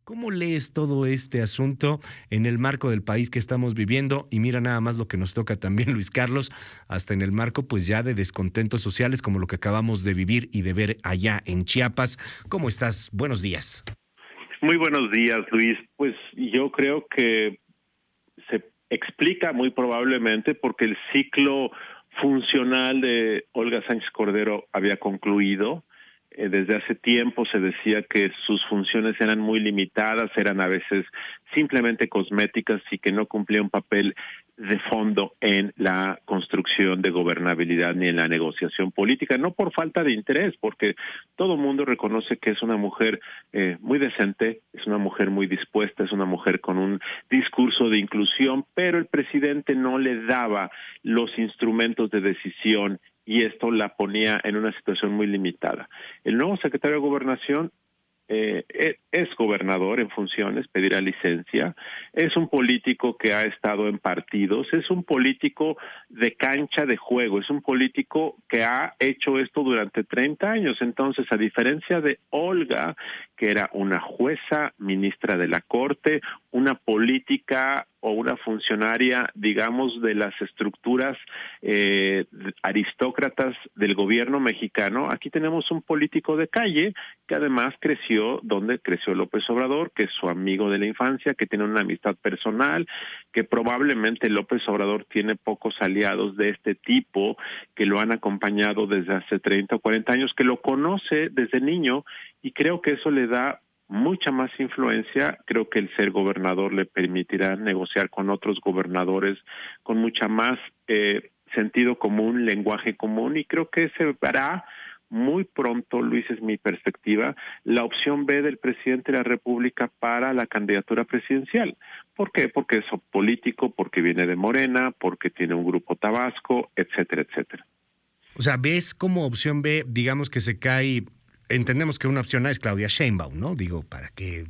¿Cómo lees todo este asunto en el marco del país que estamos viviendo? Y mira nada más lo que nos toca también, Luis Carlos, hasta en el marco pues ya de descontentos sociales como lo que acabamos de vivir y de ver allá en Chiapas. ¿Cómo estás? Buenos días. Muy buenos días, Luis. Pues yo creo que se explica muy probablemente porque el ciclo funcional de Olga Sánchez Cordero había concluido. Desde hace tiempo se decía que sus funciones eran muy limitadas, eran a veces simplemente cosméticas y que no cumplía un papel de fondo en la construcción de gobernabilidad ni en la negociación política, no por falta de interés, porque todo el mundo reconoce que es una mujer muy decente, es una mujer muy dispuesta, es una mujer con un discurso de inclusión, pero el presidente no le daba los instrumentos de decisión y esto la ponía en una situación muy limitada. El nuevo secretario de Gobernación es gobernador en funciones, pedirá licencia, es un político que ha estado en partidos, es un político de cancha de juego, es un político que ha hecho esto durante 30 años. Entonces, a diferencia de Olga, que era una jueza, ministra de la Corte, una política o una funcionaria, digamos, de las estructuras aristócratas del gobierno mexicano, aquí tenemos un político de calle que además creció donde creció López Obrador, que es su amigo de la infancia, que tiene una amistad personal, que probablemente López Obrador tiene pocos aliados de este tipo que lo han acompañado desde hace 30 o 40 años, que lo conoce desde niño y creo que eso le da mucha más influencia. Creo que el ser gobernador le permitirá negociar con otros gobernadores con mucha más sentido común, lenguaje común, y creo que se verá muy pronto, Luis, es mi perspectiva, la opción B del presidente de la República para la candidatura presidencial. ¿Por qué? Porque es político, porque viene de Morena, porque tiene un grupo Tabasco, etcétera, etcétera. O sea, ¿ves como opción B, digamos que se cae? Entendemos que una opción A es Claudia Sheinbaum, ¿no? Digo, ¿para qué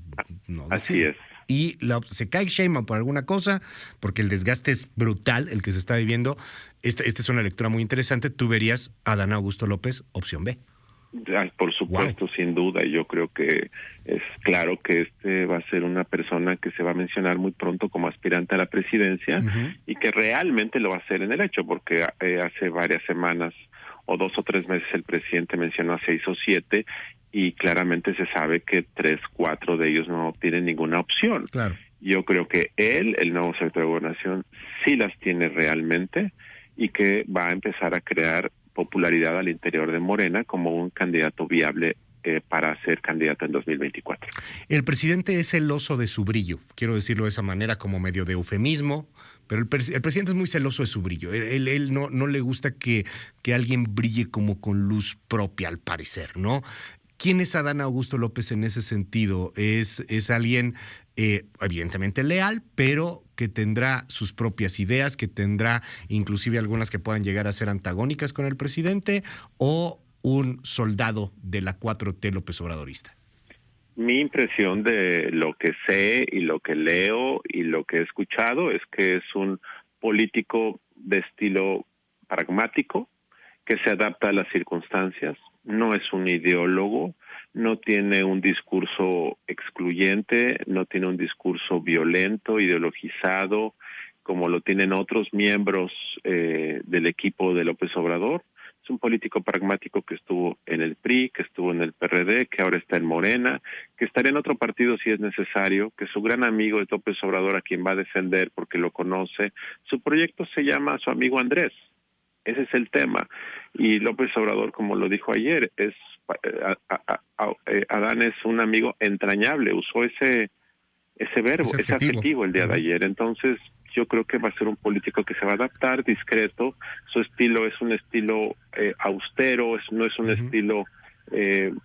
no Así decir? es. Y se cae Sheinbaum por alguna cosa, porque el desgaste es brutal, el que se está viviendo. Esta es una lectura muy interesante. Tú verías a Adán Augusto López, opción B. Por Wow. supuesto, sin duda. Yo creo que es claro que este va a ser una persona que se va a mencionar muy pronto como aspirante a la presidencia Uh-huh. y que realmente lo va a hacer en el hecho, porque hace varias semanas o 2 o 3 meses el presidente mencionó a 6 o 7 y claramente se sabe que 3, 4 de ellos no tienen ninguna opción. Claro. Yo creo que él, el nuevo secretario de Gobernación, sí las tiene realmente y que va a empezar a crear popularidad al interior de Morena como un candidato viable para ser candidato en 2024. El presidente es celoso de su brillo, quiero decirlo de esa manera como medio de eufemismo, pero el presidente es muy celoso de su brillo. Él no le gusta que alguien brille como con luz propia, al parecer, ¿no? ¿Quién es Adán Augusto López en ese sentido? Es alguien evidentemente leal, pero que tendrá sus propias ideas, que tendrá inclusive algunas que puedan llegar a ser antagónicas con el presidente, o un soldado de la 4T López Obradorista. Mi impresión de lo que sé y lo que leo y lo que he escuchado es que es un político de estilo pragmático, que se adapta a las circunstancias, no es un ideólogo, no tiene un discurso excluyente, no tiene un discurso violento, ideologizado, como lo tienen otros miembros del equipo de López Obrador. Es un político pragmático que estuvo en el PRI, que estuvo en el PRD, que ahora está en Morena, que estará en otro partido si es necesario, que su gran amigo es López Obrador, a quien va a defender porque lo conoce. Su proyecto se llama Su Amigo Andrés. Ese es el tema. Y López Obrador, como lo dijo ayer, Adán es un amigo entrañable, usó ese verbo, ese adjetivo el día de ayer. Entonces, yo creo que va a ser un político que se va a adaptar, discreto. Su estilo es un estilo austero, no es un estilo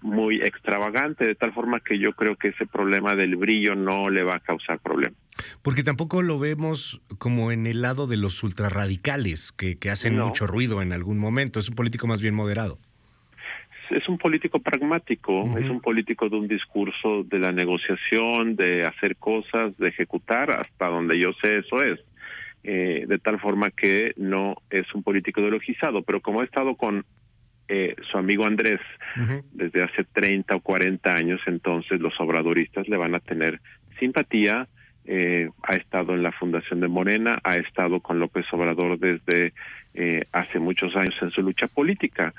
muy extravagante, de tal forma que yo creo que ese problema del brillo no le va a causar problema. Porque tampoco lo vemos como en el lado de los ultrarradicales, que hacen No, mucho ruido en algún momento. Es un político más bien moderado. es un político pragmático, Uh-huh. es un político de un discurso de la negociación, de hacer cosas, de ejecutar, hasta donde yo sé eso es. De tal forma que no es un político ideologizado, pero como he estado con su amigo Andrés Ujú. desde hace 30 o 40 años, entonces los obradoristas le van a tener simpatía. Ha estado en la fundación de Morena, ha estado con López Obrador desde hace muchos años en su lucha política.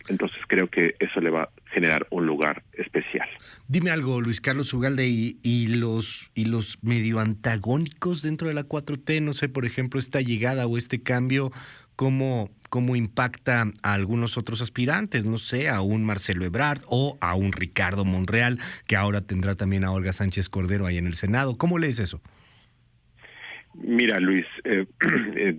Entonces creo que eso le va a generar un lugar especial. Dime algo, Luis Carlos Ugalde, y los medio antagónicos dentro de la 4T, no sé, por ejemplo, esta llegada o este cambio, ¿cómo impacta a algunos otros aspirantes? No sé, a un Marcelo Ebrard o a un Ricardo Monreal, que ahora tendrá también a Olga Sánchez Cordero ahí en el Senado. ¿Cómo lees eso? Mira, Luis,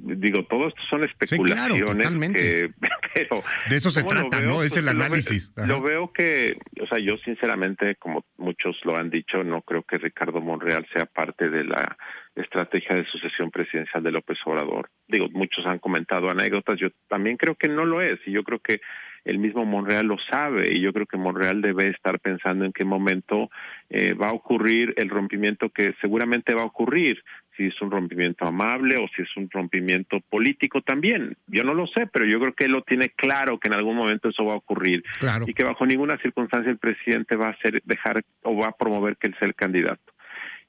digo, todo esto son Sí, claro, especulaciones totalmente. pero De eso se ¿cómo lo trata, veo? ¿no? Es Pues el que análisis. lo Ajá. veo que, o sea, yo sinceramente, como muchos lo han dicho, no creo que Ricardo Monreal sea parte de la estrategia de sucesión presidencial de López Obrador. Digo, muchos han comentado anécdotas, yo también creo que no lo es, y yo creo que el mismo Monreal lo sabe, y yo creo que Monreal debe estar pensando en qué momento va a ocurrir el rompimiento que seguramente va a ocurrir, si es un rompimiento amable o si es un rompimiento político también. Yo no lo sé, pero yo creo que él lo tiene claro que en algún momento eso va a ocurrir Claro. y que bajo ninguna circunstancia el presidente va a dejar o va a promover que él sea el candidato.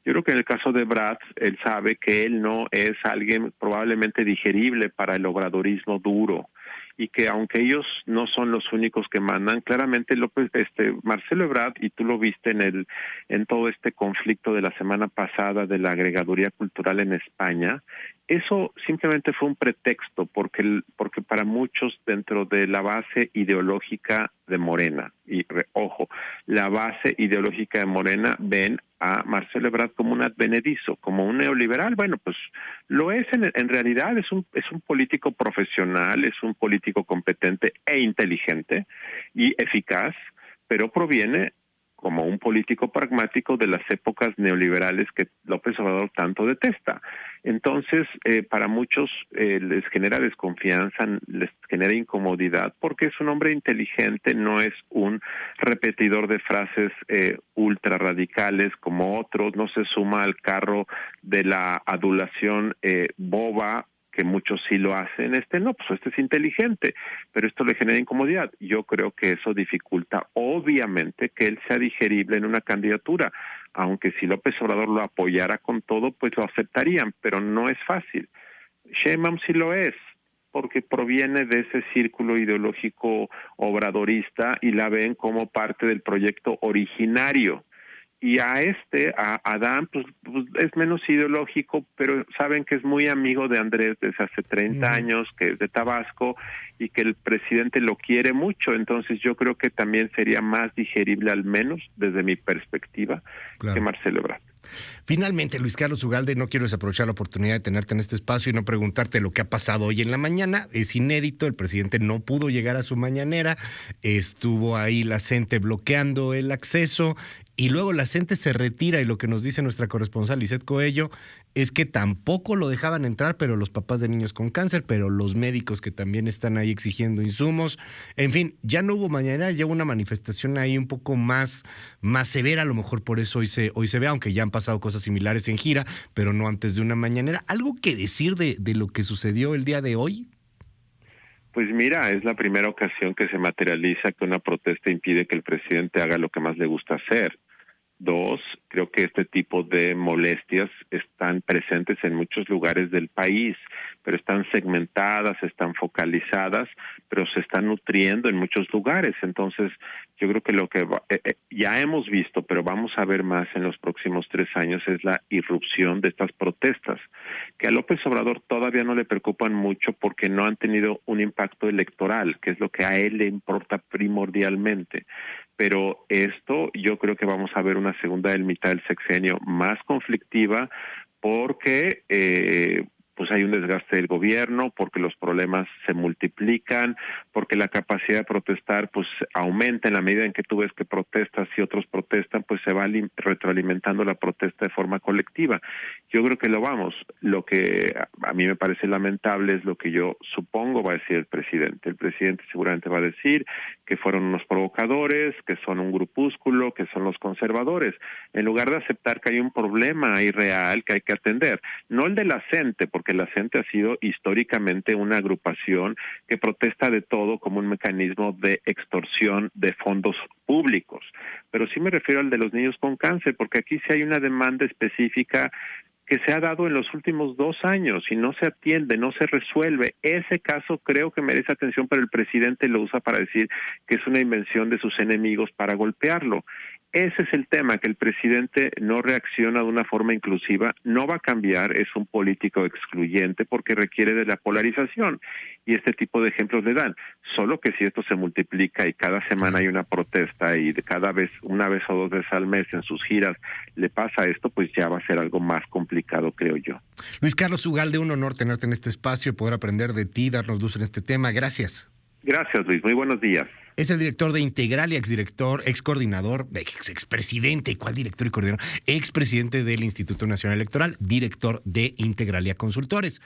Yo creo que en el caso de Brad, él sabe que él no es alguien probablemente digerible para el obradorismo duro y que aunque ellos no son los únicos que mandan, claramente Marcelo Ebrard, y tú lo viste en todo este conflicto de la semana pasada de la agregaduría cultural en España, eso simplemente fue un pretexto porque para muchos dentro de la base ideológica de Morena, y ojo, la base ideológica de Morena ven a Marcelo Ebrard como un advenedizo, como un neoliberal. Bueno, pues lo es en realidad, es un político profesional, es un político competente e inteligente y eficaz, pero proviene como un político pragmático de las épocas neoliberales que López Obrador tanto detesta. Entonces, para muchos les genera desconfianza, les genera incomodidad, porque es un hombre inteligente, no es un repetidor de frases ultra radicales como otros, no se suma al carro de la adulación boba, que muchos sí lo hacen. No, pues este es inteligente, pero esto le genera incomodidad. Yo creo que eso dificulta, obviamente, que él sea digerible en una candidatura, aunque si López Obrador lo apoyara con todo, pues lo aceptarían, pero no es fácil. Sheinbaum sí lo es, porque proviene de ese círculo ideológico obradorista y la ven como parte del proyecto originario. Y a Adán, pues es menos ideológico, pero saben que es muy amigo de Andrés desde hace 30 Ujú. años, que es de Tabasco y que el presidente lo quiere mucho. Entonces yo creo que también sería más digerible, al menos desde mi perspectiva, que Claro. Marcelo Ebrard. Finalmente, Luis Carlos Ugalde, no quiero desaprovechar la oportunidad de tenerte en este espacio y no preguntarte lo que ha pasado hoy en la mañana. Es inédito, el presidente no pudo llegar a su mañanera, estuvo ahí la CENTE bloqueando el acceso y luego la CENTE se retira y lo que nos dice nuestra corresponsal Lisette Coello es que tampoco lo dejaban entrar, pero los papás de niños con cáncer, pero los médicos que también están ahí exigiendo insumos. En fin, ya no hubo mañanera, ya hubo una manifestación ahí un poco más severa, a lo mejor por eso hoy se ve, aunque ya han pasado cosas similares en gira, pero no antes de una mañanera. ¿Algo que decir de lo que sucedió el día de hoy? Pues mira, es la primera ocasión que se materializa que una protesta impide que el presidente haga lo que más le gusta hacer. Dos, creo que este tipo de molestias están presentes en muchos lugares del país, pero están segmentadas, están focalizadas, pero se están nutriendo en muchos lugares. Entonces, yo creo que lo que ya hemos visto, pero vamos a ver más en los próximos 3 años, es la irrupción de estas protestas, que a López Obrador todavía no le preocupan mucho porque no han tenido un impacto electoral, que es lo que a él le importa primordialmente. Pero esto yo creo que vamos a ver una segunda mitad del sexenio más conflictiva porque pues hay un desgaste del gobierno, porque los problemas se multiplican, porque la capacidad de protestar pues aumenta en la medida en que tú ves que protestas y otros protestan, pues se va retroalimentando la protesta de forma colectiva. Yo creo que lo que a mí me parece lamentable es lo que yo supongo va a decir el presidente. El presidente seguramente va a decir que fueron unos provocadores, que son un grupúsculo, que son los conservadores, en lugar de aceptar que hay un problema ahí real que hay que atender, no el de la CENTE, porque porque la CENTE ha sido históricamente una agrupación que protesta de todo como un mecanismo de extorsión de fondos públicos. Pero sí me refiero al de los niños con cáncer, porque aquí sí hay una demanda específica que se ha dado en los últimos 2 años y no se atiende, no se resuelve. Ese caso creo que merece atención, pero el presidente lo usa para decir que es una invención de sus enemigos para golpearlo. Ese es el tema, que el presidente no reacciona de una forma inclusiva, no va a cambiar, es un político excluyente porque requiere de la polarización y este tipo de ejemplos le dan. Solo que si esto se multiplica y cada semana hay una protesta y de cada vez, una vez o 2 veces al mes en sus giras le pasa esto, pues ya va a ser algo más complicado, creo yo. Luis Carlos Ugalde, un honor tenerte en este espacio, poder aprender de ti, darnos luz en este tema. Gracias. Gracias, Luis. Muy buenos días. Es el director de Integralia, exdirector, excoordinador, expresidente, ¿cuál director y coordinador? Expresidente del Instituto Nacional Electoral, director de Integralia Consultores.